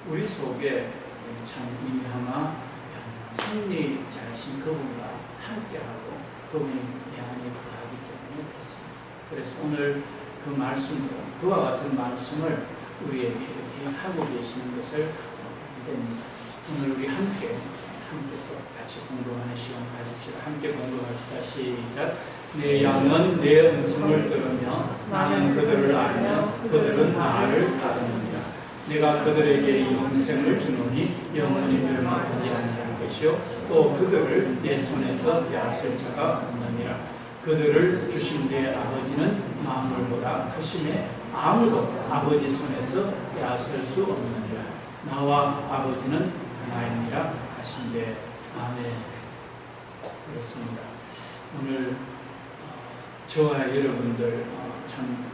우리 속에 참 임향아 승리자이신 그분과 함께하고 그분이 내 안에 거하기 때문에 그렇습니다. 그래서 오늘 그 말씀으로 그와 같은 말씀을 우리에게 이렇게 하고 계시는 것을 보게 됩니다. 오늘 우리 함께 또 같이 공부하는 시간 가집시다. 함께 공부합시다. 시작. 내 양은 내 음성을 들으며 나는 그들을 알며 그들은 나를 따르느니라. 내가 그들에게 영생을 주노니 영원히 멸망하지 아니할 것이요 또 그들을 내 손에서 빼앗을 자가 없느니라. 그들을 주신 내 아버지는 만물보다 크심에 아무도 아버지 손에서 빼앗을 수 없느니라. 나와 아버지는 하나이니라 하신대. 아멘. 그렇습니다. 오늘 저와 여러분들 참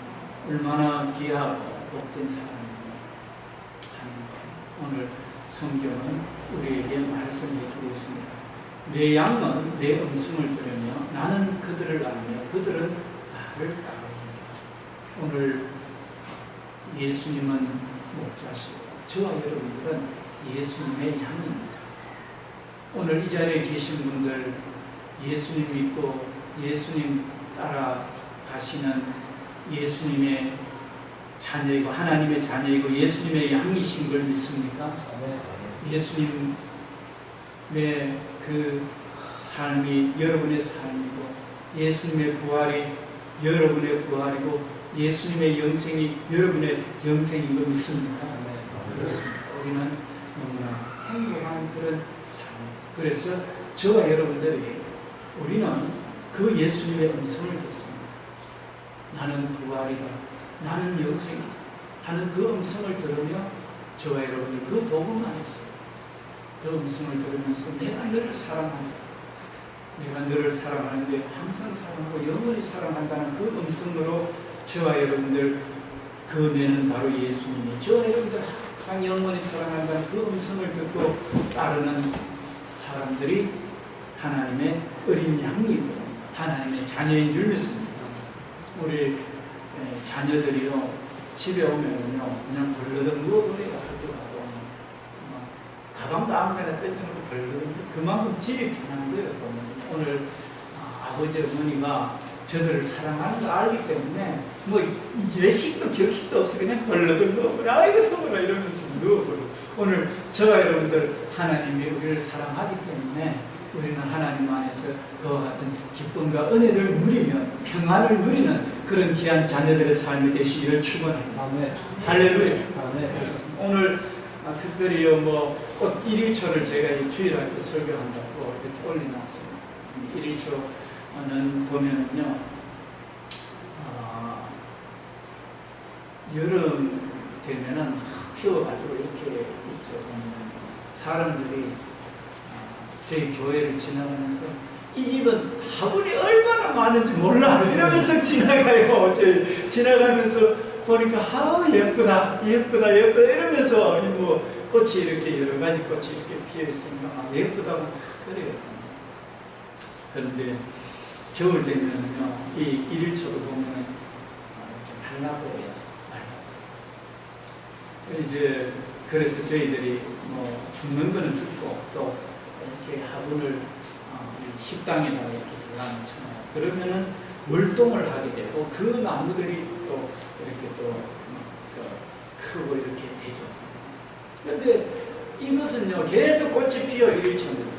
얼마나 귀하고 복된 사람입니다. 오늘 성경은 우리에게 말씀해 주고 있습니다. 내 양은 내 음성을 들으며 나는 그들을 알며 그들은 나를 따릅니다. 오늘 예수님은 목자시고 저와 여러분들은 예수님의 양입니다. 오늘 이 자리에 계신 분들 예수님 믿고 예수님 따라 가시는 예수님의 자녀이고 하나님의 자녀이고 예수님의 양이신 걸 믿습니까? 예수님의 그 삶이 여러분의 삶이고 예수님의 부활이 여러분의 부활이고 예수님의 영생이 여러분의 영생인 거 믿습니까? 그렇습니다. 우리는 너무나 행복한 그런 삶. 그래서 저와 여러분들이 우리는 그 예수님의 음성을 듣습니다. 나는 부활이다. 나는 영생이다. 하는 그 음성을 들으며 저와 여러분들 그 복음 안에서 그 음성을 들으면서 내가 너를 사랑한다. 내가 너를 사랑하는데 항상 사랑하고 영원히 사랑한다는 그 음성으로 저와 여러분들 그 내는 바로 예수님이 저와 여러분들 항상 영원히 사랑한다는 그 음성을 듣고 따르는 사람들이 하나님의 어린 양이고 하나님의 자녀인 줄 믿습니다. 우리 자녀들이요 집에 오면요 그냥 벌러덩 누워버려요. 학교가고 가방도 아무데나 떼어놓고 벌러덩 그만큼 집이 편한 거예요. 오늘 아버지 어머니가 저들을 사랑하는 걸 알기 때문에 뭐 예식도 격식도 없이 그냥 벌러덩 누워버려. 아이고 더워라 이러면서 누워버려. 오늘 저와 여러분들 하나님이 우리를 사랑하기 때문에 우리는 하나님 안에서 그와 같은 기쁨과 은혜를 누리며 평안을 누리는 그런 귀한 자녀들의 삶이 되시기를 축원합니다. 아멘. 할렐루야. 아멘. 오늘 특별히 꽃 1일초를 제가 주일할 때 설교한다고 이렇게 올려놨습니다. 1일초는 보면은요, 여름 되면은 피워가지고 이렇게 있죠. 사람들이 저희 교회를 지나가면서 이 집은 화분이 얼마나 많은지 몰라 이러면서 지나가요. 저희 지나가면서 보니까 예쁘다 예쁘다 예쁘다 이러면서 꽃이 이렇게 여러 가지 꽃이 이렇게 피어 있으니까 예쁘다고 그래요. 그런데 겨울 되면요 이 1일초를 보면 이렇게 말라고 이제 그래서 저희들이 죽는 거는 죽고 또 이렇게 화분을 식당에다가 이렇게 골라놓잖아요. 그러면은 월동을 하게 되고 그 나무들이 또 이렇게 또 크고 이렇게 되죠. 그런데 이것은요 계속 꽃이 피어 1일초입니다.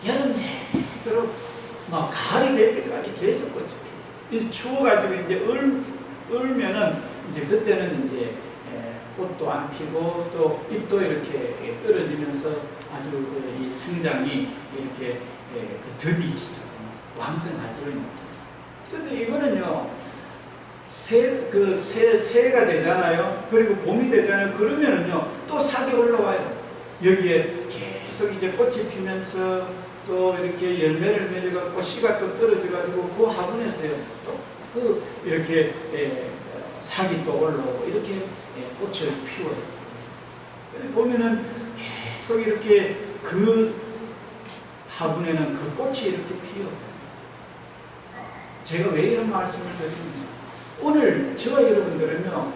여름 내도록 가을이 될 때까지 계속 꽃이 피어. 이제 추워가지고 이제 얼면은 이제 그때는 이제 꽃도 안 피고 또 잎도 이렇게 떨어지면서 아주 이 성장이 이렇게 더디지죠. 왕성하지를 못해요. 근데 이거는요, 새가 되잖아요. 그리고 봄이 되잖아요. 그러면은요, 또 싹이 올라와요. 여기에 계속 이제 꽃이 피면서 또 이렇게 열매를 맺어가지고 씨가 또 떨어져가지고 그 화분에서요, 또 이렇게 싹이 또 올라오고 이렇게 꽃을 피워요. 보면은 계속 이렇게 그 화분에는 그 꽃이 이렇게 피어요. 제가 왜 이런 말씀을 드립니까? 오늘 저와 여러분들은요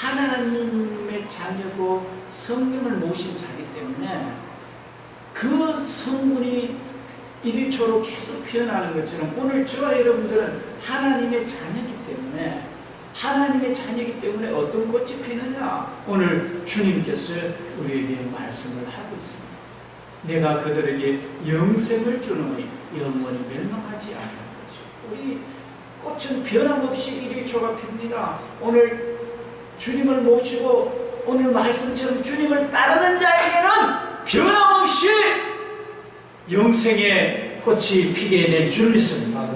하나님의 자녀고 성령을 모신 자기 때문에 그 성분이 1일초로 계속 피어나는 것처럼 오늘 저와 여러분들은 하나님의 자녀이기 때문에 어떤 꽃이 피느냐? 오늘 주님께서 우리에게 말씀을 하고 있습니다. 내가 그들에게 영생을 주노니 영원히 멸망하지 않을 것이고, 우리 꽃은 변함없이 1일초가 핍니다. 오늘 주님을 모시고 오늘 말씀처럼 주님을 따르는 자에게는 변함없이 영생의 꽃이 피게 될 줄 믿습니다.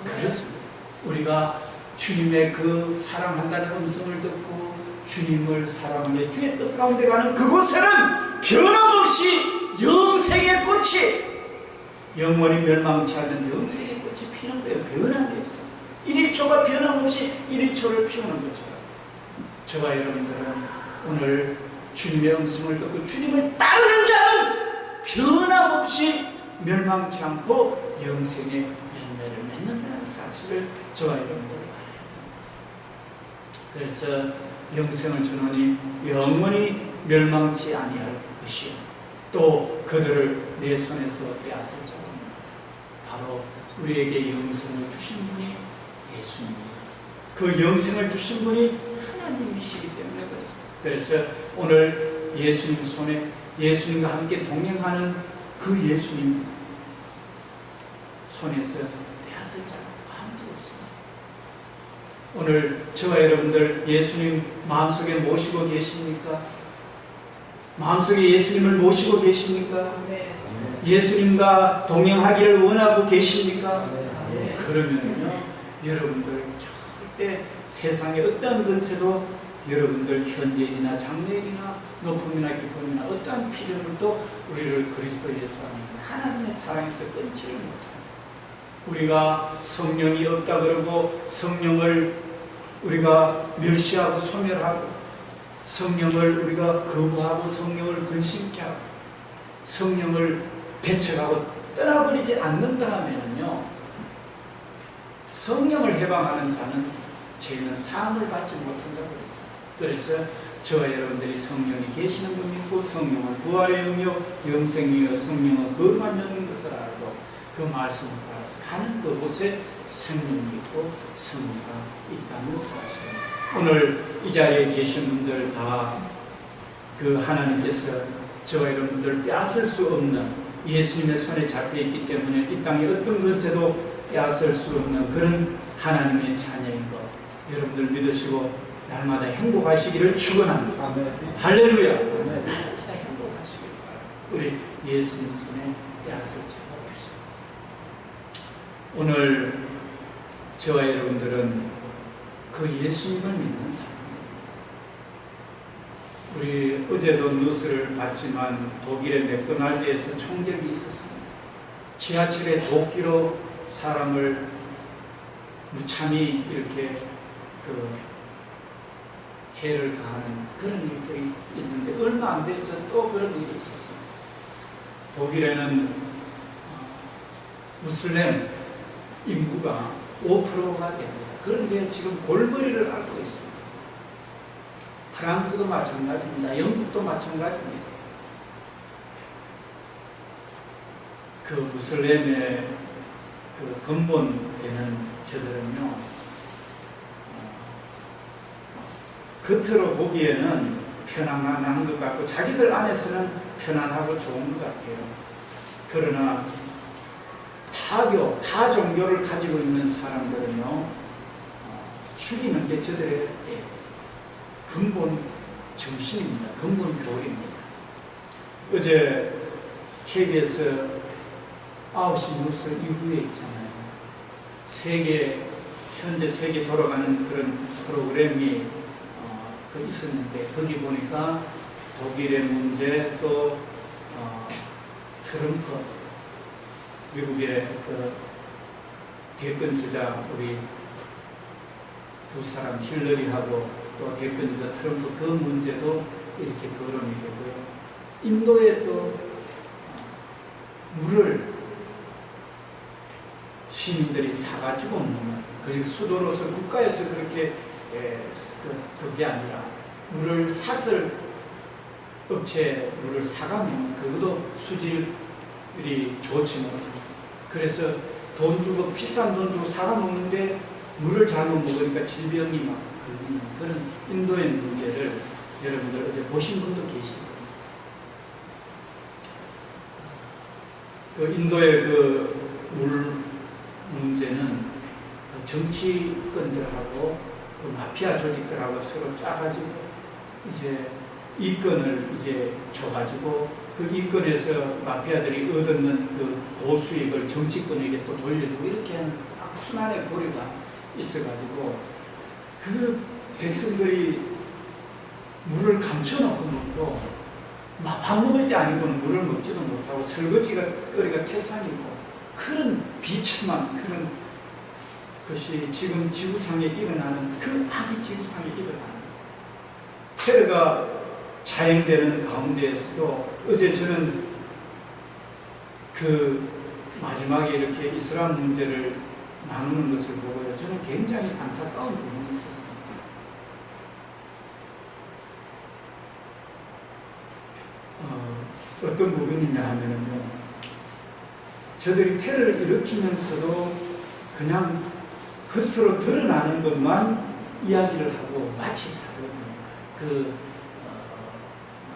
그렇습니다. 우리가 주님의 그 사랑한다는 음성을 듣고 주님을 사랑하며 주의 뜻 가운데 가는 그곳에는 변함없이 영생의 꽃이, 영원히 멸망치 않는 영생의 꽃이 피는 거예요. 변함이 없어. 1일초가 변함없이 1일초를 피우는 것처럼 저와 여러분들은 오늘 주님의 음성을 듣고 주님을 따르는 자는 변함없이 멸망치 않고 영생의 열매를 맺는다는 사실을 저와 여러분들이 알아야 합니다. 그래서 영생을 주노니 영원히 멸망치 아니할 것이요 또 그들을 내 손에서 빼앗을 자는 바로 우리에게 영생을 주신 분이 예수님입니다. 그 영생을 주신 분이 하나님이시기 때문에 그래서 오늘 예수님 손에 예수님과 함께 동행하는 그 예수님 손에서 빼앗을 자는 아무도 없습니다. 오늘 저와 여러분들 예수님 마음속에 모시고 계십니까? 마음속에 예수님을 모시고 계십니까? 네. 예수님과 동행하기를 원하고 계십니까? 네. 그러면요 여러분들 절대 세상의 어떠한 근세도 여러분들 현재일이나 장래일이나 높음이나 기쁨이나 어떠한 필요물도 우리를 그리스도 예수 안에 하나님의 사랑에서 끊지를 못합니다. 우리가 성령이 없다 그러고 성령을 우리가 멸시하고 소멸하고 성령을 우리가 거부하고 성령을 근심케 하고 성령을 배척하고 떠나버리지 않는다 하면요 성령을 해방하는 자는 저희는 사함을 받지 못한다고 그랬죠. 그래서 저와 여러분들이 성령이 계시는 분 믿고 성령은 부활의 영이요 영생이요 성령은 거룩한 영인 것을 알고 그 말씀을 따라서 가는 그곳에 생명이 있고 성리가 있다는 사실. 오늘 이 자리에 계신 분들 다 그 하나님께서 저와 여러분들 빼앗을 수 없는 예수님의 손에 잡혀 있기 때문에 이 땅에 어떤 것에도 빼앗을 수 없는 그런 하나님의 자녀인 것 여러분들 믿으시고 날마다 행복하시기를 축원합니다. 할렐루야. 날마다 행복하시길 바랍니다. 우리 예수님 손에 빼앗을 자가 없습니다. 오늘 저와 여러분들은 그 예수님을 믿는 사람입니다. 우리 어제도 뉴스를 봤지만 독일의 맥도날드에서 총격이 있었습니다. 지하철에 도끼로 사람을 무참히 이렇게 해를 가하는 그런 일들이 있는데 얼마 안 돼서 또 그런 일이 있었습니다. 독일에는 무슬림 인구가 5%가 됩니다. 그런데 지금 골머리를 앓고 있습니다. 프랑스도 마찬가지입니다. 영국도 마찬가지입니다. 그 무슬림의 그 근본되는 저들은요, 겉으로 보기에는 편안한 것 같고 자기들 안에서는 편안하고 좋은 것 같아요. 그러나 타 종교를 가지고 있는 사람들은요, 죽이는 게 저들의 근본 정신입니다. 근본 교리입니다. 어제 KBS 9시 뉴스 이후에 있잖아요. 현재 세계 돌아가는 그런 프로그램이 있었는데 거기 보니까 독일의 문제 또 트럼프 미국의 대권 주자 우리 두 사람 힐러리하고 또 대권 주자 트럼프 그 문제도 이렇게 거론이 되고요. 인도에 또 물을 시민들이 사가지고 먹는 그리고 수도로서 국가에서 그렇게 그게 아니라 물을 샀을 업체 물을 사가면 그것도 수질이 좋지 못하고, 그래서 돈 주고 비싼 돈 주고 사가 먹는데 물을 잘못 먹으니까 질병이 막 걸리는 그런 인도의 문제를 여러분들 어제 보신 분도 계실 겁니다. 그 인도의 그 물 문제는 정치권들하고 그 마피아 조직들하고 서로 짜가지고 이제 이권을 이제 줘가지고 그 이권에서 마피아들이 얻는 그 고수익을 정치권에게 또 돌려주고 이렇게 하는 악순환의 고리가 있어가지고 그 백성들이 물을 감춰놓고 먹고 밥 먹을 때 아니고는 물을 먹지도 못하고 설거지가 거리가 태산이고 그런 비참한 그런 것이 지금 지구상에 일어나는 그 악이 지구상에 일어나는 테러가 자행되는 가운데에서도 어제 저는 그 마지막에 이렇게 이슬람 문제를 나누는 것을 보고요. 저는 굉장히 안타까운 부분이 있었습니다. 어떤 부분이냐 하면요. 저들이 테러를 일으키면서도 그냥 겉으로 드러나는 것만 이야기를 하고 마치 다른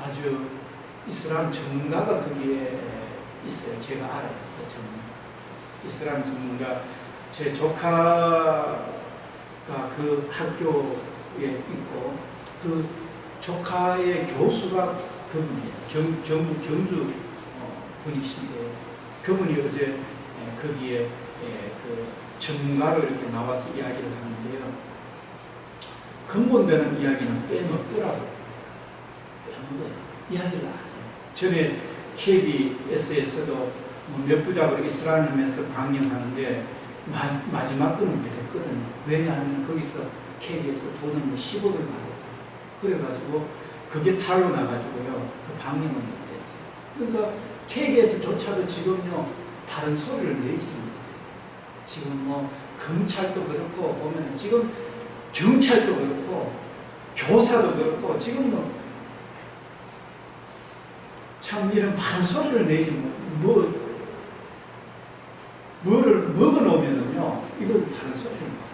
아주 이슬람 전문가가 거기에 있어요. 제가 알아요. 그 전문가. 이슬람 전문가. 제 조카가 그 학교에 있고 그 조카의 교수가 그분이에요. 경주 분이신데 그분이 어제 거기에 그 전문가로 이렇게 나와서 이야기를 하는데요. 근본되는 이야기는 빼먹더라고요. 빼먹어요. 이야기를 안 해요. 전에 KBS에서도 몇 부작으로 이스라엘에서 방영하는데 마지막 거는 그랬거든요. 왜냐하면 거기서 KBS 돈을 10억을 받았다. 그래가지고 그게 탈로 나가지고요. 그 방영을 못했어요. 그러니까 KBS조차도 지금요 다른 소리를 내지 못해요. 지금 뭐 검찰도 그렇고 보면 지금 경찰도 그렇고 교사도 그렇고 지금 참 이런 바른 소리를 내지 뭐를 먹어놓으면은요 이걸 다른 소리를 못해요.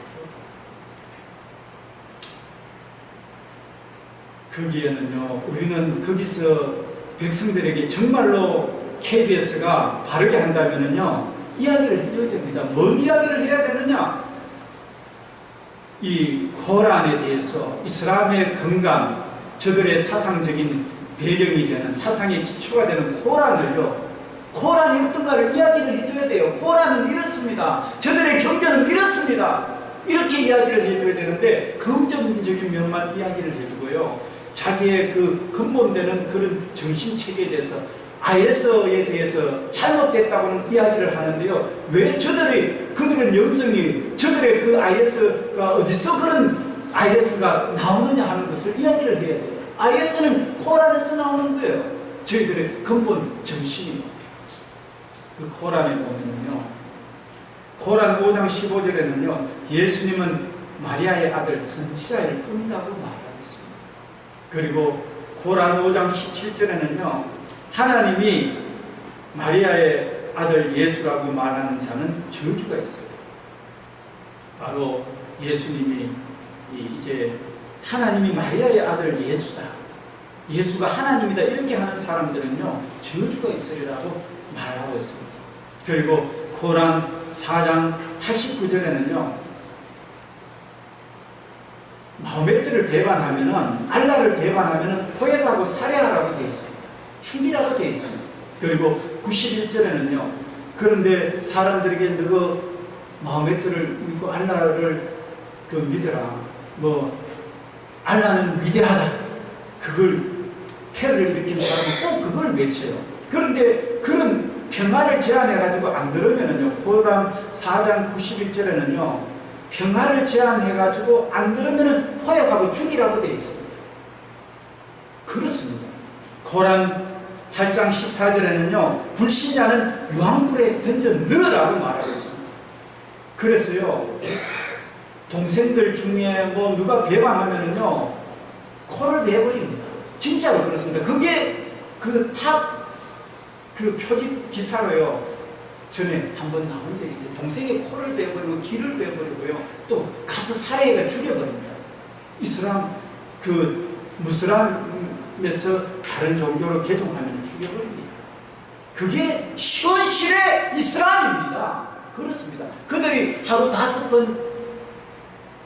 거기에는요 우리는 거기서 백성들에게 정말로 KBS가 바르게 한다면은요 이야기를 해줘야 됩니다. 뭔 이야기를 해야 되느냐? 이 코란에 대해서 이슬람의 건강, 저들의 사상적인 배경이 되는 사상의 기초가 되는 코란을요. 코란이 어떤가를 이야기를 해줘야 돼요. 코란은 이렇습니다. 저들의 경전은 이렇습니다. 이렇게 이야기를 해줘야 되는데 긍정적인 면만 이야기를 해주고요. 자기의 그 근본되는 그런 정신체계에 대해서 IS에 대해서 잘못됐다고는 이야기를 하는데요. 왜 그들의 영성이 저들의 그 IS가 어디서 그런 IS가 나오느냐 하는 것을 이야기를 해야 돼요. IS는 코란에서 나오는 거예요. 저희들의 근본 정신이. 그 코란에 보면요. 코란 5장 15절에는요. 예수님은 마리아의 아들 선지자를 끈다고 말하고 있습니다. 그리고 코란 5장 17절에는요. 하나님이 마리아의 아들 예수라고 말하는 자는 저주가 있어요. 바로 예수님이 이제 하나님이 마리아의 아들 예수다. 예수가 하나님이다. 이렇게 하는 사람들은요. 저주가 있으리라고 말하고 있습니다. 그리고 코란 4장 89절에는요. 마호메트를 배반하면은 알라를 배반하면은 포획하고 살해하라고 되어 있습니다. 죽이라고 되어 있습니다. 그리고 91절에는요. 그런데 사람들에게 너가 마호메트를 믿고 알라를 믿어라. 알라는 위대하다. 그걸 테러를 일으킨 사람은 꼭 그걸 외쳐요. 그런데 그런 평화를 제안해가지고 안 들으면은요. 코란 4장 91절에는요. 평화를 제안해가지고 안 들으면은 포획하고 죽이라고 되어 있습니다. 그렇습니다. 코란 8장 14절에는요. 불신자는 유황불에 던져 넣으라고 말하고 있습니다. 그래서요. 동생들 중에 누가 배반하면은요. 코를 베어버립니다. 진짜로 그렇습니다. 그게 그 표지 기사로요. 전에 한번 나온 적이 있어요. 동생이 코를 베어버리고 귀를 베어버리고요. 또 가서 살해해가 죽여버립니다. 이슬람 무슬람에서 다른 종교로 개종하면 죽여버립니다. 그게 현실의 이슬람입니다. 그렇습니다. 그들이 하루 5번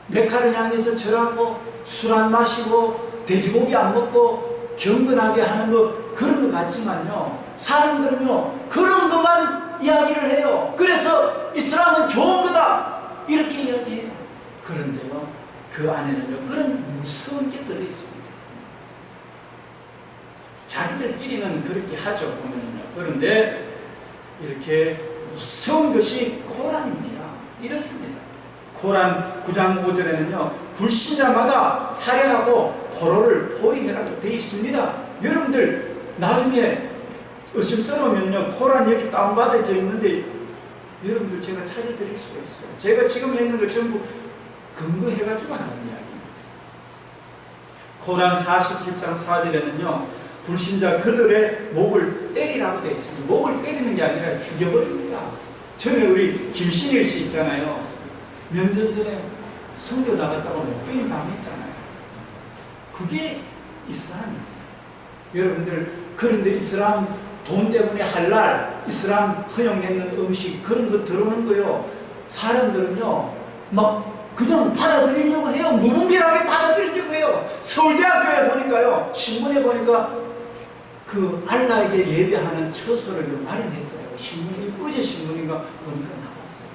메카를 향해서 절하고 술 안 마시고 돼지고기 안 먹고 경건하게 하는 거 그런 것 같지만요, 사람들은요 그런 것만 이야기를 해요. 그래서 이슬람은 좋은 거다 이렇게 이야기해요. 그런데요 그 안에는요 그런 무서운 게 들어있습니다. 자기들끼리는 그렇게 하죠 보면은요. 그런데 이렇게 무서운 것이 코란입니다. 이렇습니다. 코란 9장 5절에는요 불신자마다 살해하고 포로를 포위해라고 되어 있습니다. 여러분들 나중에 의심스러우면요 코란 여기 다운받아져 있는데 여러분들 제가 찾아드릴 수가 있어요. 제가 지금 했는 걸 전부 근거해가지고 하는 이야기입니다. 코란 47장 4절에는요 불신자 그들의 목을 때리라고 되어 있습니다. 목을 때리는 게 아니라 죽여버립니다. 전에 우리 김신일 씨 있잖아요. 몇 년 전에 선교 나갔다고 목베임 당했잖아요. 그게 이슬람입니다. 여러분들 그런데 이슬람 돈 때문에 할랄, 이슬람 허용했는 음식 그런 거 들어오는 거요. 사람들은요 막 그냥 받아들이려고 해요. 무분별하게 받아들이려고 해요. 서울대학교에 보니까요 신문에 보니까 그 알라에게 예배하는 처소를 마련했더라고요. 신문이 어제 신문인가 보니까 나왔어요.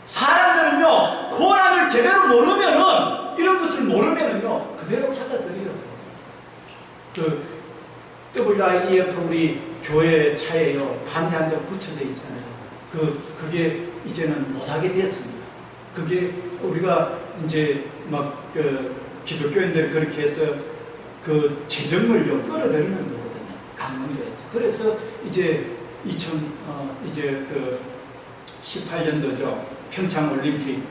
사람들은요 코란을 제대로 모르면은 이런 것을 모르면은요 그대로 받아들여요. 그 WIEF 우리 교회 차에요 반대한다고 붙여져 있잖아요. 그게 이제는 못하게 됐습니다. 그게 우리가 이제 막 기독교인들이 그렇게 해서 그 재정을요 끌어들이는 거거든요. 강원도에서. 그래서 이제 18년도죠 평창 올림픽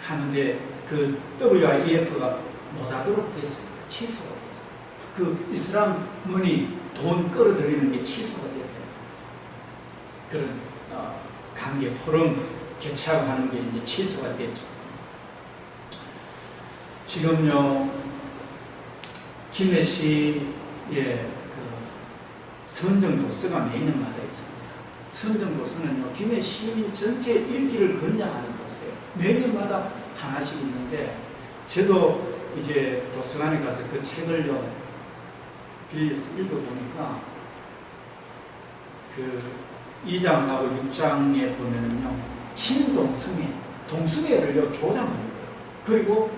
하는데 그 WIEF가 못하도록 됐습니다. 취소가 됐어요. 그 이슬람 문이 돈 끌어들이는 게 취소가 됐대요. 그런 강계 포럼 개최하고 하는 게 이제 취소가 됐죠. 지금요 김해시의 선정도서가 매년마다 있습니다. 선정도서는요 김해 시민 전체 일기를 건양하는 도서예요. 매년마다 하나씩 있는데 저도 이제 도서관에 가서 그 책을요 빌려서 읽어보니까 그 2장하고 6장에 보면은요 동성애를요 조장합니다. 그리고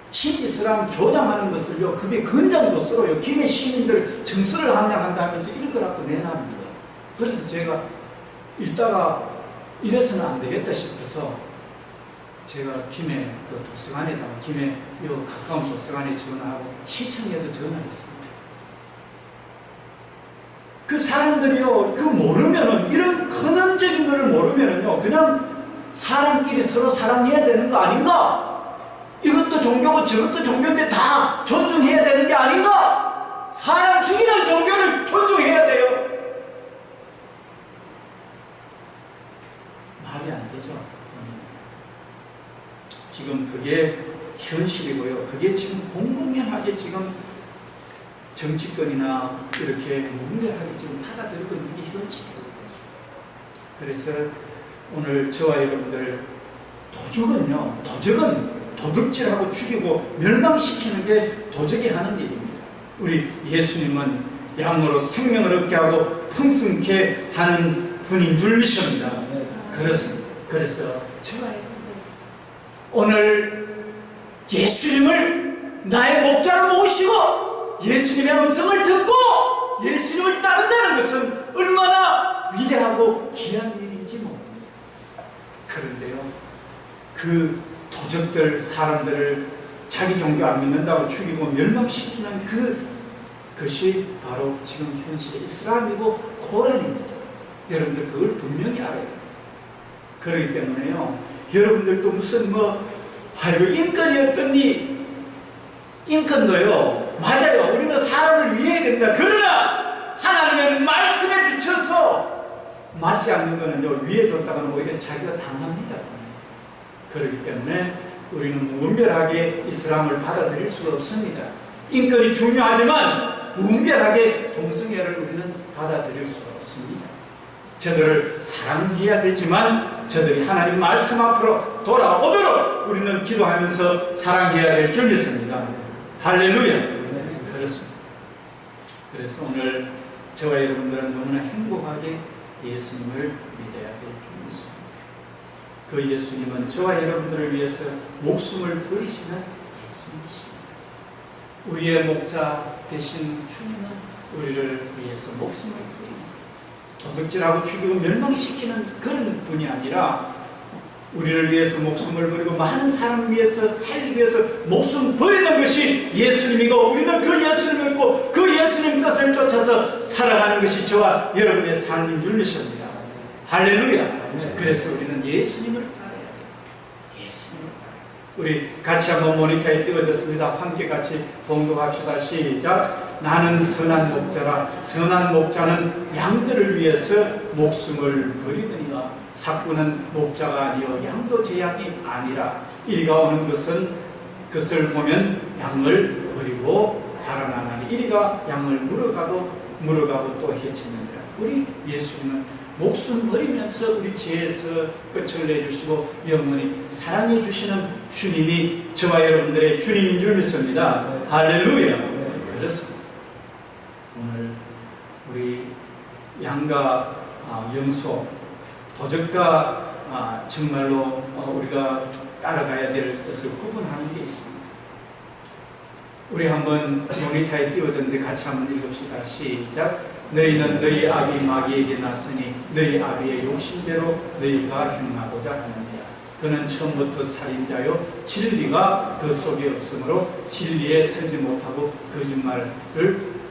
친이슬람 조장하는 것을요 그게 건장도서로요 김해 시민들 정서를 함양한다 하면서 읽으라고 내놨는 거예요. 그래서 제가 읽다가 이래서는 안 되겠다 싶어서 제가 김해 도서관에다가 김해 가까운 도서관에 전화하고 시청에도 전화했습니다. 그 사람들이요 그 모르면은 이런 근원적인 것을 모르면은요 그냥 사람끼리 서로 사랑해야 되는 거 아닌가? 이것도 종교고 저것도 종교인데 다 존중해야 되는 게 아닌가? 사람 죽이는 종교를 존중해야 돼요. 말이 안 되죠. 지금 그게 현실이고요. 그게 지금 공공연하게 지금 정치권이나 이렇게 무분별하게 지금 받아들이고 있는 게 현실이거든요. 그래서 오늘 저와 여러분들 도적은 도둑질하고 죽이고 멸망시키는 게 도적이 하는 일입니다. 우리 예수님은 양으로 생명을 얻게 하고 풍성케 하는 분인 줄 믿습니다. 그렇습니다. 그래서 저와 여러분들 오늘 예수님을 나의 목자로 모시고 예수님의 음성을 듣고 예수님을 따른다는 것은 얼마나 위대하고 귀한 일인지 모릅니다. 그런데요 그 도적들 사람들을 자기 종교 안 믿는다고 죽이고 멸망시키는 그것이 바로 지금 현실의 이슬람이고 코란입니다. 여러분들 그걸 분명히 알아야 돼요. 그렇기 때문에요 여러분들도 무슨 아이고 인권이 어떻니 인권도요, 맞아요. 우리는 사람을 위해야 됩니다. 그러나 하나님의 말씀에 비춰서 맞지 않는 거는요, 위해 줬다가는 오히려 자기가 당합니다. 그렇기 때문에 우리는 무분별하게 이슬람을 받아들일 수가 없습니다. 인권이 중요하지만 무분별하게 동성애를 우리는 받아들일 수가 없습니다. 저들을 사랑해야 되지만 저들이 하나님 말씀 앞으로 돌아오도록 우리는 기도하면서 사랑해야 될 줄 믿습니다. 할렐루야. 그렇습니다. 그래서 오늘 저와 여러분들은 너무나 행복하게 예수님을 믿어야 될 줄 믿습니다. 그 예수님은 저와 여러분들을 위해서 목숨을 버리시는 예수님이십니다. 우리의 목자 되신 주님은 우리를 위해서 목숨을 버리는, 도둑질하고 죽이고 멸망시키는 그런 분이 아니라 우리를 위해서 목숨을 버리고 많은 사람을 위해서 살기 위해서 목숨 버리는 것이 예수님이고, 우리는 그 예수님을 믿고 그 예수님 뜻을 쫓아서 살아가는 것이 저와 여러분의 삶인 줄 믿습니다. 할렐루야. 그래서 우리는 예수님을 따라야 돼요. 예수님을 따라야 돼요. 우리 같이 한번 모니터에 띄워졌습니다. 함께 같이 봉독합시다. 시작. 나는 선한 목자라. 선한 목자는 양들을 위해서 목숨을 버리느니라. 삭구는 목자가 아니요 양도 제 양이 아니라 이리가 오는 것은 그것을 보면 양을 버리고 달아나나니 이리가 양을 물어가고 또 해치느니라. 우리 예수님은 목숨 버리면서 우리 죄에서 끝을 내주시고 영원히 사랑해 주시는 주님이 저와 여러분들의 주님인 줄 믿습니다. 할렐루야. 그렇습니다. 오늘 우리 양과 염소, 도적과 정말로 우리가 따라가야 될 것을 구분하는 게 있습니다. 우리 한번 모니터에 띄워졌는데 같이 한번 읽읍시다. 시작. 너희는 너희 아비 마귀에게 났으니 너희 아비의 욕심대로 너희가 행하고자 하느니라. 그는 처음부터 살인자요 진리가 그 속에 없으므로 진리에 서지 못하고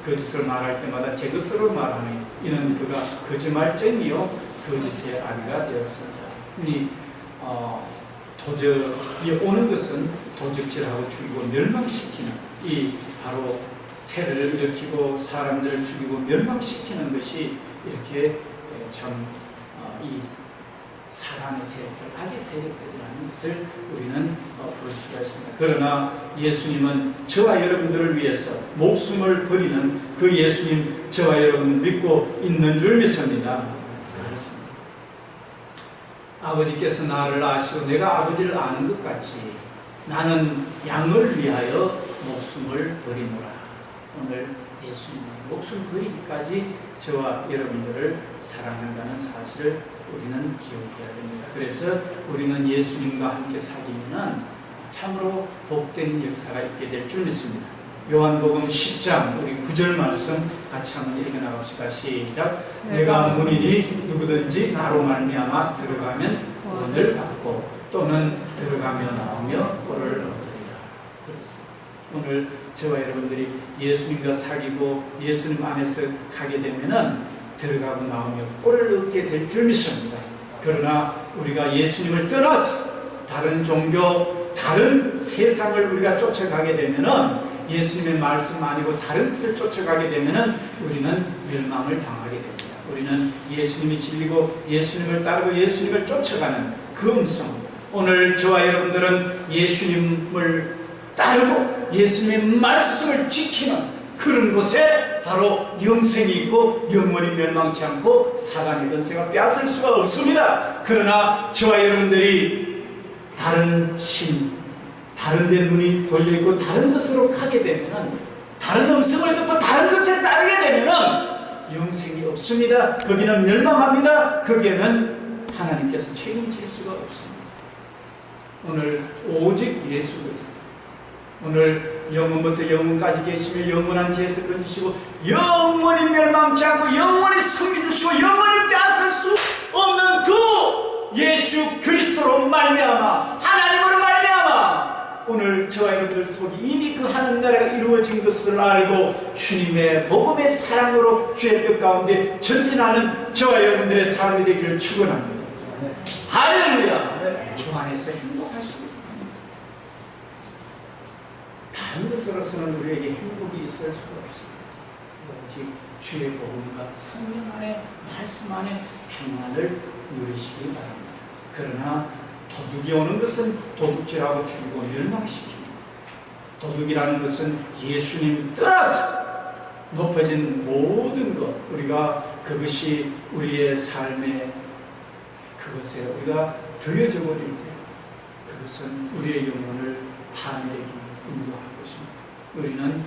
거짓을 말할 때마다 제 것으로 말하니 이는 그가 거짓말쟁이요 거짓의 아비가 되었습니다. 이 도적이 오는 것은 도적질하고 죽이고 멸망시키는, 이 바로 테러를 일으키고 사람들을 죽이고 멸망시키는 것이 이렇게 참 이 사람의 세력들, 악의 세력들이라는 것을 우리는 볼 수가 있습니다. 그러나 예수님은 저와 여러분들을 위해서 목숨을 버리는 그 예수님, 저와 여러분 믿고 있는 줄 믿습니다. 그렇습니다. 아버지께서 나를 아시고 내가 아버지를 아는 것 같이 나는 양을 위하여 목숨을 버리노라. 오늘 예수님은 목숨 버리기까지 저와 여러분들을 사랑한다는 사실을 우리는 기억해야 됩니다. 그래서 우리는 예수님과 함께 사귀면 참으로 복된 역사가 있게 될 줄 믿습니다. 요한복음 10장 우리 9절 말씀 같이 한번 읽어 나갑시다. 시작. 내가 문이니 누구든지 나로 말미암아 들어가면 구원을 받고 또는 들어가며 나오며 꼴을 얻으리라. 그렇습니다. 오늘 저와 여러분들이 예수님과 사귀고 예수님 안에서 가게 되면은 들어가고 나오며 꼴을 얻게 될 줄 믿습니다. 그러나 우리가 예수님을 떠나서 다른 종교, 다른 세상을 우리가 쫓아가게 되면은, 예수님의 말씀 아니고 다른 것을 쫓아가게 되면은 우리는 멸망을 당하게 됩니다. 우리는 예수님이 진리고 예수님을 따르고 예수님을 쫓아가는 그 음성, 오늘 저와 여러분들은 예수님을 따르고 예수님의 말씀을 지키는 그런 곳에 바로 영생이 있고 영원히 멸망치 않고 사단의 권세가 빼앗을 수가 없습니다. 그러나 저와 여러분들이 다른 신, 다른 데 눈이 돌려있고 다른 것으로 가게 되면, 다른 음성을 듣고 다른 것에 따르게 되면 영생이 없습니다. 거기는 멸망합니다. 거기에는 하나님께서 책임질 수가 없습니다. 오늘 오직 예수 그리스도, 오늘 영원부터 영원까지 계시며 영원한 죄에서 건지시고 영원히 멸망치 않고 영원히 승리 주시고 영원히 빼앗을 수 없는 그 예수 그리스도로 말미암아, 하나님으로 말미암아 오늘 저와 여러분들 속에 이미 그 하늘 나라가 이루어진 것을 알고 주님의 복음의 사랑으로 주의 뜻 가운데 전진하는 저와 여러분들의 삶이 되기를 축원합니다. 할렐루야. 주 안에서 행복하시고 다른 것으로서는 우리에게 행복이 있을 수가 없습니다. 오직 주의 복음과 성령 안에, 말씀 안에 평안을 누리시기 바랍니다. 그러나 도둑이 오는 것은 도둑질하고 죽이고 멸망시킵니다. 도둑이라는 것은 예수님 떠나서 높아진 모든 것, 우리가 그것이 우리의 삶의 그것에 우리가 드려져 버릴 때 그것은 우리의 영혼을 파멸에게 인도하는 것입니다. 우리는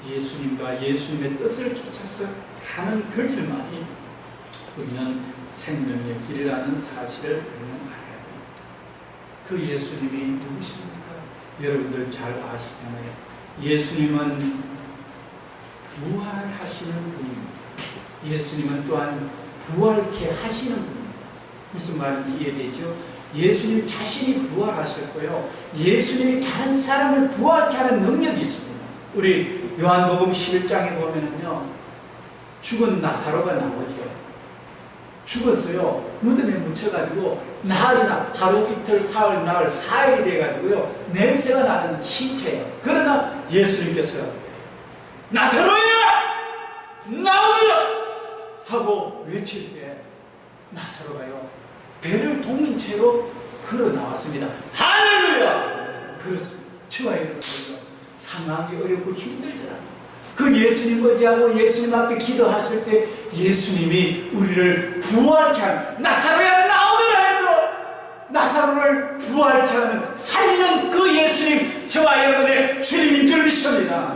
예수님과 예수님의 뜻을 쫓아서 가는 그 길만이 우리는 생명의 길이라는 사실을 우리는 알아야 됩니다. 그 예수님이 누구십니까? 여러분들 잘 아시잖아요. 예수님은 부활하시는 분입니다. 예수님은 또한 부활케 하시는 분입니다. 무슨 말인지 이해되죠? 예수님 자신이 부활하셨고요, 예수님이 다른 사람을 부활케 하는 능력이 있습니다. 우리 요한복음 11장에 보면은요, 죽은 나사로가 나오죠. 죽었어요. 무덤에 묻혀가지고 나흘이나 하루, 이틀, 사흘, 나흘, 4일이 돼가지고요, 냄새가 나는 신체예요. 그러나 예수님께서 나사로야! 나오라! 하고 외칠 때 나사로가요, 배를 동인 채로 걸어 나왔습니다. 할렐루야! 그렇습니다. 저와 여러분들요, 상황이 어렵고 힘들더라고요. 그 예수님 의지하고 예수님 앞에 기도하실 때 예수님이 우리를 부활케 하는, 나사로야 나오라 해서 나사로를 부활케 하는, 살리는 그 예수님, 저와 여러분의 주님인 줄 믿습니다.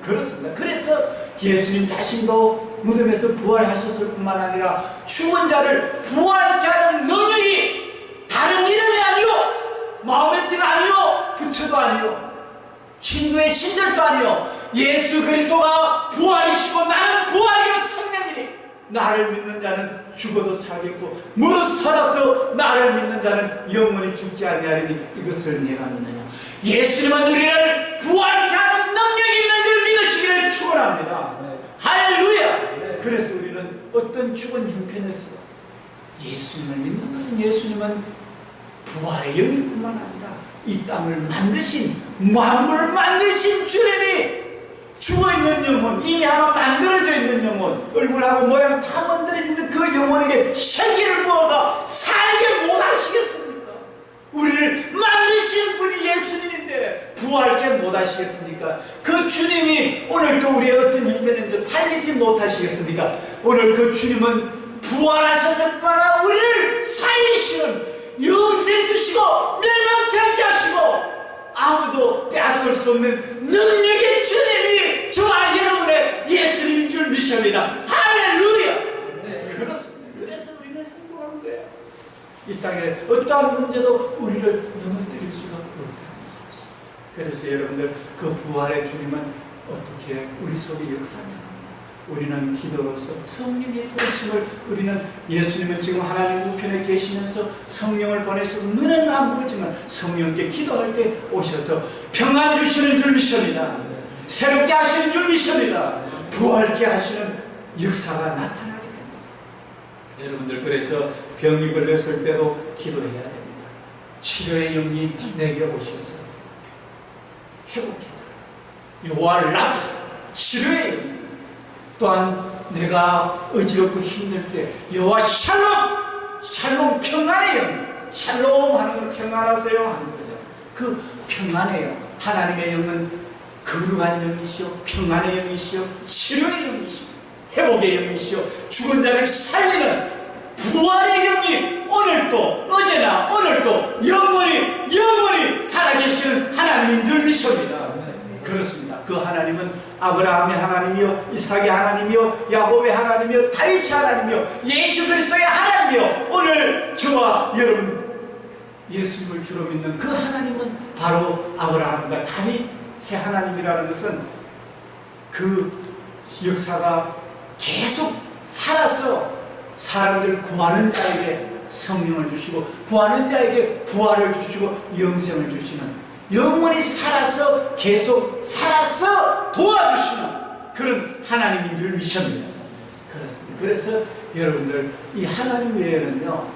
그렇습니다. 그래서 예수님 자신도 무덤에서 부활하셨을 뿐만 아니라 죽은 자를 부활케 하는 능력이 다른 이름이 아니요, 마호메트가 아니요, 부처도 아니요, 힌두의 신들도 아니요, 예수 그리스도가 부활이시고 나는 부활이요 생명이니 나를 믿는 자는 죽어도 살겠고 무릇 살아서 나를 믿는 자는 영원히 죽지 아니하리니 이것을 내가 믿느냐. 예수님은 우리를 부활케 하는 능력이 있는 줄 믿으시기를 축원합니다. 할렐루야. 그래서 우리는 어떤 죽은 형편에서 예수님을 믿는 것은, 예수님은 부활의 영이뿐만 아니라 이 땅을 만드신, 만물을 만드신 주님이 죽어있는 영혼, 이미 아마 만들어져 있는 영혼, 얼굴하고 모양 다 만들어져 있는 그 영혼에게 생기를 부어서 살게 못하시겠습니까? 우리를 만드신 분이 예수님인데 부활케 못하시겠습니까? 그 주님이 오늘도 우리의 어떤 형편인데 살리지 못하시겠습니까? 오늘 그 주님은 부활하셔서 따라 우리를 살리시는, 영생 주시고 멸망치 않게 하시고 아무도 빼앗을 수 없는 능력의 주님이 저와 여러분의 예수님인 줄 믿습니다. 할렐루야. 네. 그렇습니다. 그래서 우리는 행복한 거예요. 이 땅에 어떠한 문제도 우리를 넘어뜨릴 수가 없다는 사실. 그래서 여러분들, 그 부활의 주님은 어떻게 우리 속에 역사합니까? 우리는 기도로서 성령의 도우심을, 우리는 예수님은 지금 하나님 우편에 계시면서 성령을 보내셔서 눈은 안 보지만 성령께 기도할 때 오셔서 평안 주시는 줄 믿습니다. 새롭게 하시는 줄 믿습니다. 부활케 하시는 역사가 나타나게 됩니다. 여러분들, 그래서 병이 걸렸을 때도 기도해야 됩니다. 치료의 영이 내게 오셔서 회복해라. 요할 라파, 치료의 영. 또한 내가 어지럽고 힘들 때 여호와 샬롬, 샬롬 평안의 영, 샬롬 하는 걸 평안하세요 하는 거죠. 그 평안의 영, 하나님의 영은 거룩한 영이시오, 평안의 영이시오, 치료의 영이시오, 회복의 영이시오, 죽은 자를 살리는 부활의 영이 오늘도, 어제나 오늘도 영원히 살아계시는 하나님인 줄 믿습니다. 그렇습니다. 그 하나님은 아브라함의 하나님이요, 이삭의 하나님이요, 야곱의 하나님이요, 다윗의 하나님이요, 예수 그리스도의 하나님이요, 오늘 저와 여러분 예수님을 주로 믿는 그 하나님은 바로 아브라함과 다윗의 하나님이라는 것은 그 역사가 계속 살아서 사람들 구하는 자에게 성령을 주시고, 구하는 자에게 부활을 주시고 영생을 주시는, 영원히 살아서 계속 살아서 도와주시는 그런 하나님인 줄 믿습니다. 그렇습니다. 그래서 여러분들, 이 하나님 외에는요,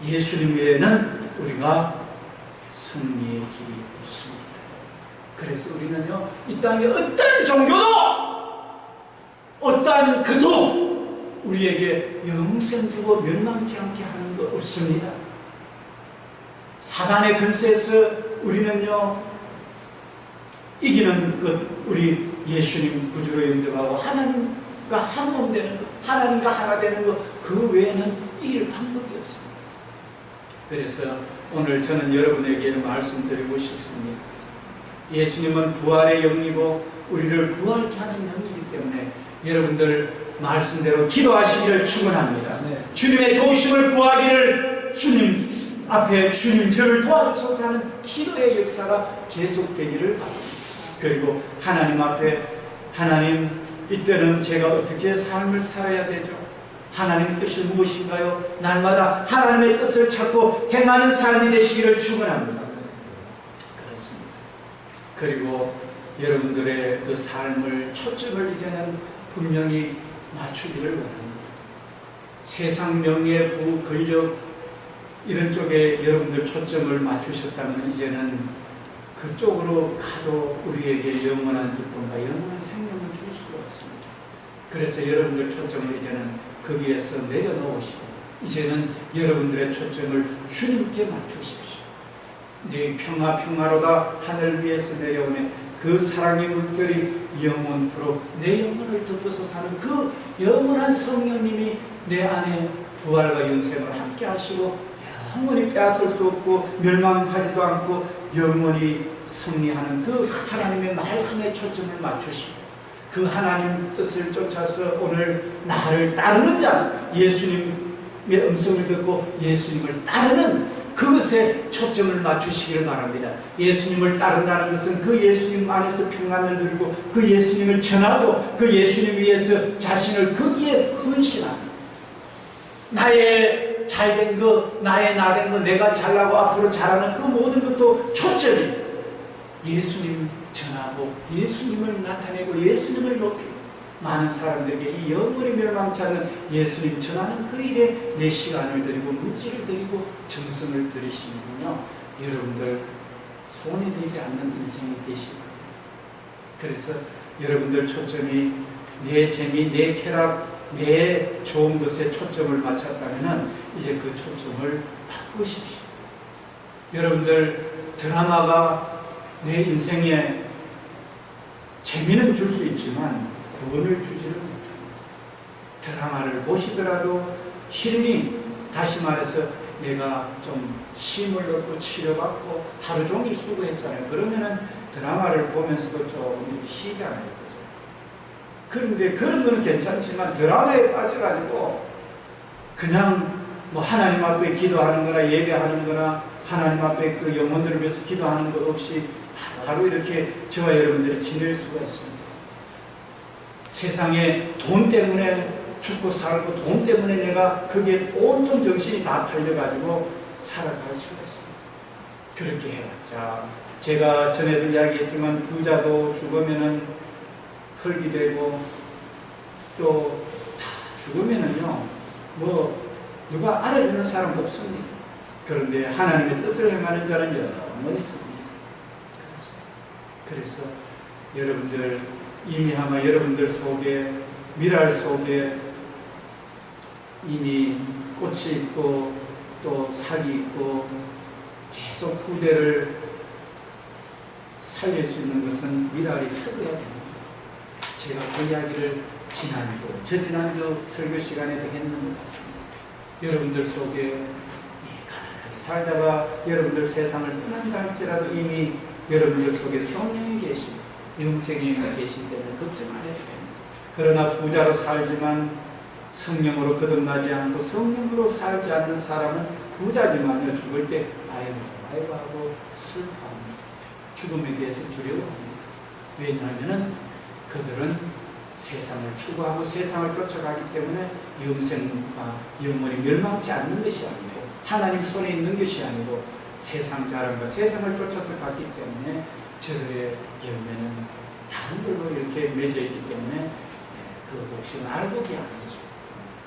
예수님 외에는 우리가 승리의 길이 없습니다. 그래서 우리는요, 이 땅에 어떤 종교도 어떠한 그도 우리에게 영생 주고 멸망치 않게 하는 거 없습니다. 사단의 근세에서 우리는요 이기는 것, 우리 예수님 구주로 영접하고 하나님과 한 몸 되는 것, 하나님과 하나 되는 것, 그 외에는 이길 방법이 없습니다. 그래서 오늘 저는 여러분에게 말씀드리고 싶습니다. 예수님은 부활의 영이고 우리를 부활케 하는 영이기 때문에 여러분들 말씀대로 기도하시기를 축원합니다. 네. 주님의 도우심을 구하기를, 주님 앞에 주님 저를 도와주소서 하는 기도의 역사가 계속되기를 바랍니다. 그리고 하나님 앞에, 하나님 이때는 제가 어떻게 삶을 살아야 되죠? 하나님의 뜻이 무엇인가요? 날마다 하나님의 뜻을 찾고 행하는 삶이 되시기를 축원합니다. 그렇습니다. 그리고 여러분들의 그 삶을 초점을 이제는 분명히 맞추기를 원합니다. 세상 명예, 부, 권력 이런 쪽에 여러분들 초점을 맞추셨다면 이제는 그쪽으로 가도 우리에게 영원한 기쁨과 영원한 생명을 줄 수가 없습니다. 그래서 여러분들 초점을 이제는 거기에서 내려놓으시고 이제는 여러분들의 초점을 주님께 맞추십시오. 네 평화 평화로다 하늘 위에서 내려오네, 그 사랑의 물결이 영원토록 내 영혼을 덮어서 사는 그 영원한 성령님이 내 안에 부활과 영생을 함께 하시고 영원히 빼앗을 수 없고 멸망하지도 않고 영원히 승리하는 그 하나님의 말씀에 초점을 맞추시고 그 하나님 뜻을 쫓아서 오늘 나를 따르는 자, 예수님의 음성을 듣고 예수님을 따르는 그것에 초점을 맞추시기를 바랍니다. 예수님을 따른다는 것은 그 예수님 안에서 평안을 누리고 그 예수님을 전하고 그 예수님 위해서 자신을 거기에 헌신합니다. 나의 잘된 것, 나의 나된 것, 내가 잘나고 앞으로 잘하는 그 모든 것도 초점이 예수님 전하고 예수님을 나타내고 예수님을 높이고 많은 사람들에게 이 영원히 멸망치 않는 예수님 전하는 그 일에 내 시간을 드리고 물질을 드리고 정성을 들이시면요 여러분들 손이 되지 않는 인생이 되실 겁니다. 그래서 여러분들 초점이 내 재미, 내 쾌락, 내 좋은 것에 초점을 맞췄다면 이제 그 초점을 바꾸십시오. 여러분들 드라마가 내 인생에 재미는 줄 수 있지만 구원을 주지를 못합니다. 드라마를 보시더라도 힐링, 다시 말해서 내가 좀 쉼을 얻고 치료받고 하루 종일 수고했잖아요. 그러면은 드라마를 보면서도 좀 이렇게 쉬잖아요. 그죠? 그런데 그런 거는 괜찮지만 드라마에 빠져가지고 그냥 뭐 하나님 앞에 기도하는 거나 예배하는 거나 하나님 앞에 그 영혼들을 위해서 기도하는 것 없이 하루 이렇게 저와 여러분들이 지낼 수가 있습니다. 세상에 돈 때문에 죽고 살고 돈 때문에 내가 그게 온통 정신이 다 팔려가지고 살아갈 수가 있습니다. 그렇게 해봤자 제가 전에도 이야기했지만 부자도 죽으면은 흙이 되고 또 다 죽으면은요 뭐 누가 알아주는 사람 없습니다. 그런데 하나님의 뜻을 행하는 자는 영원히 있습니다. 그래서 여러분들 이미 아마 여러분들 속에 미랄 속에 이미 꽃이 있고 또 살이 있고 계속 후대를 살릴 수 있는 것은 미랄이 썩어야 됩니다. 제가 그 이야기를 저지난주 설교 시간에도 했는 것 같습니다. 여러분들 속에 가난하게 살다가 여러분들 세상을 떠난다 할지라도 이미 여러분들 속에 성령이 계시고 영생이 계신 때문에 걱정 안 해도 됩니다. 그러나 부자로 살지만 성령으로 거듭나지 않고 성령으로 살지 않는 사람은 부자지만요 죽을 때 아이고 하고 슬퍼합니다. 죽음에 대해서 두려워합니다. 왜냐하면 그들은 세상을 추구하고 세상을 쫓아가기 때문에 영생과 영원히 멸망치 않는 것이 아니고 하나님 손에 있는 것이 아니고 세상 자랑과 세상을 쫓아서 갔기 때문에 저의 열매는 다른 걸로 이렇게 맺어 있기 때문에 그 복식은 알곡이 아니죠.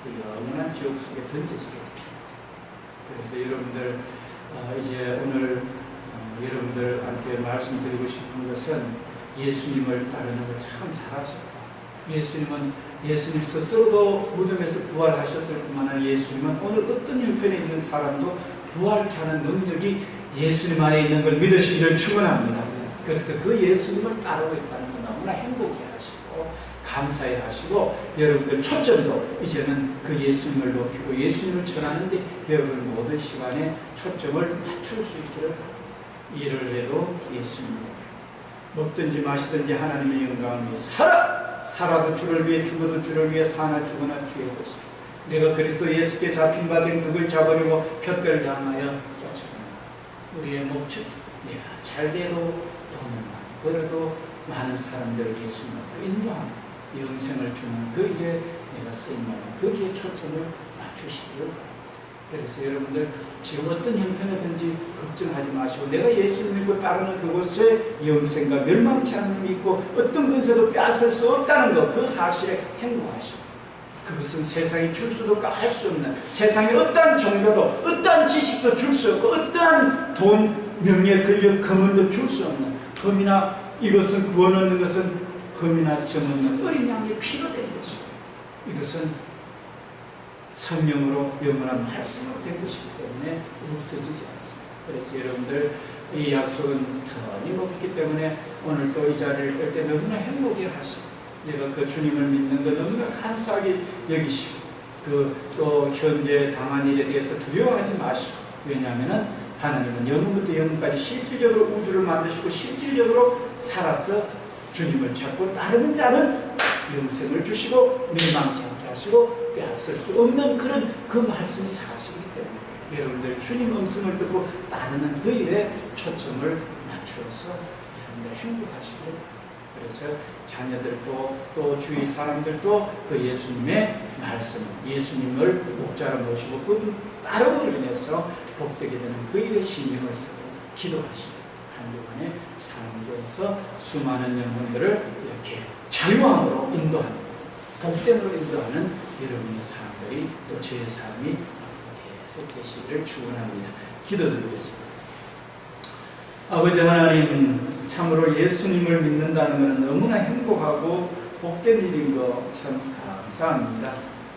그 영원한 지옥 속에 던져지게 됩니다. 그래서 여러분들 이제 오늘 여러분들한테 말씀드리고 싶은 것은 예수님을 따르는 걸 참 잘하셨다. 예수님 스스로도 무덤에서 부활하셨을 뿐만 아니라 예수님은 오늘 어떤 형편에 있는 사람도 부활케 하는 능력이 예수님 안에 있는 걸 믿으시기를 축원합니다. 그래서 그 예수님을 따르고 있다는 건 너무나 행복해 하시고 감사해 하시고 여러분들 초점도 이제는 그 예수님을 높이고 예수님을 전하는데 여러분 모든 시간에 초점을 맞출 수 있기를 일을 해도 예수님 먹든지 마시든지 하나님의 영광을 위해서 하라! 살아도 주를 위해 죽어도 주를 위해 사나 죽으나 주의 것이다. 내가 그리스도 예수께 잡힌 바 된 그걸 잡으려고 푯별을 향하여 쫓아간다. 우리의 목적 내가 잘돼도 돈을 많이 벌어도 많은 사람들을 예수님으로 인도하는 영생을 주는 그 일에 내가 쓰임받는 거기에 초점을 맞추시기를 바랍니다. 그래서 여러분들 지금 어떤 형편이든지 걱정하지 마시고 내가 예수를 믿고 따르는 그곳에 영생과 멸망치 않는 힘이 있고 어떤 것에도 빼앗을 수 없다는 것, 그 사실에 행복하시고 그것은 세상이 줄 수도 없고 할 수 없는 세상에 어떠한 종교도 어떠한 지식도 줄 수 없고 어떠한 돈, 명예, 권력, 금은도 줄 수 없는 금이나 이것은 구원 얻는 것은 금이나 점 없는 어린 양의 피로 된 것이고 이것은 성령으로 영원한 말씀으로 된 것이기 때문에 없어지지 않습니다. 그래서 여러분들 이 약속은 턴이 높기 때문에 오늘 또 이 자리를 뺄 때 너무나 행복해 하시고 내가 그 주님을 믿는 것 너무나 감사하게 여기시고 또 현재 당한 일에 대해서 두려워하지 마시고 왜냐하면 하나님은 영원부터 영원까지 실질적으로 우주를 만드시고 실질적으로 살아서 주님을 찾고 따르는 자는 영생을 주시고 멸망치 않게 하시고 빼앗을 수 없는 그런 그 말씀이 사실이기 때문에 여러분들 주님 음성을 듣고 따르는 그 일에 초점을 맞추어서 여러분들 행복하시고 그래서 자녀들도 또 주위 사람들도 그 예수님의 말씀, 예수님을 목자로 모시고 그 따름으로 인해서 복되게 되는 그 일에 신경을 쓰고 기도하시고 한 주간의 삶에서 수많은 영혼들을 이렇게 자유함으로 인도하는 복됨으로 인도하는 여러분의 사람들이 또 저의 삶이 계속 되시기를 축원합니다. 기도드리겠습니다. 아버지 하나님 참으로 예수님을 믿는다는 것은 너무나 행복하고 복된 일인 거 참 감사합니다.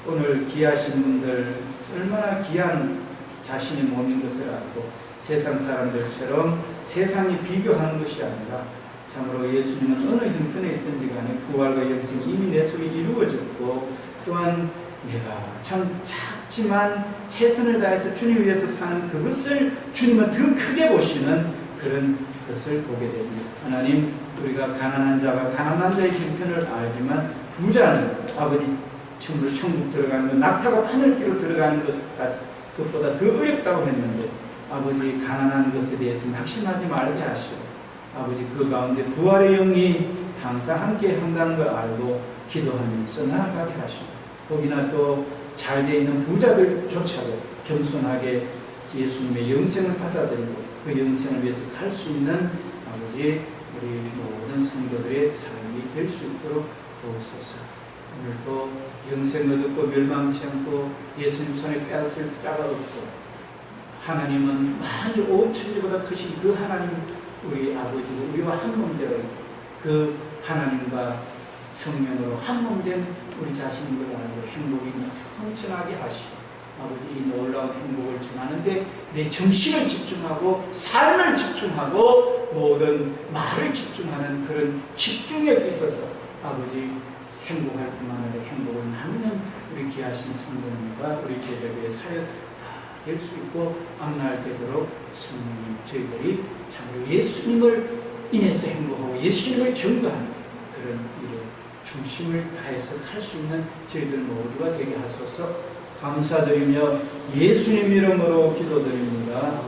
오늘 귀하신 분들 얼마나 귀한 자신의 몸인 것을 알고 세상 사람들처럼 세상이 비교하는 것이 아니라 참으로 예수님은 어느 형편에 있든지 간에 부활과 영생이 이미 내 속에 이루어졌고 또한 내가 참 작지만 최선을 다해서 주님 위해서 사는 그것을 주님은 더 크게 보시는 그런 것을 보게 됩니다. 하나님 우리가 가난한 자가 가난한 자의 형편을 알지만 부자는 아버지 천국 들어가는 것 낙타가 하늘길로 들어가는 것보다 더 어렵다고 했는데 아버지 가난한 것에 대해서 낙심하지 말게 하시고 아버지 그 가운데 부활의 영이 항상 함께 한다는 걸 알고 기도하면서 나아가게 하시고 거기나 또 잘 돼 있는 부자들조차도 겸손하게 예수님의 영생을 받아들이고 그 영생을 위해서 갈 수 있는 아버지 우리 모든 성도들의 삶이 될 수 있도록 도우소서. 오늘도 영생을 얻고 멸망치 않고 예수님 손에 빼앗을 자가 없고 하나님은 만일 온 천지보다 크신 그 하나님 우리 아버지고 우리와 한 몸 되어 그 하나님과 성령으로 한 몸 된 우리 자신인 걸 알고 행복이 넘쳐나게 하시고 아버지 이 놀라운 행복을 전하는데 내 정신을 집중하고 삶을 집중하고 모든 말을 집중하는 그런 집중력이 있어서 아버지 행복할 뿐만 아니라 행복을 나누는 우리 귀하신 성도님과 우리 제자들의 사역 다 될 수 있고 앞날 되도록 성령님 저희들이 참으로 예수님을 인해서 행복하고 예수님을 전도하는 그런 일에 중심을 다해서 할 수 있는 저희들 모두가 되게 하소서. 감사드리며 예수님 이름으로 기도드립니다.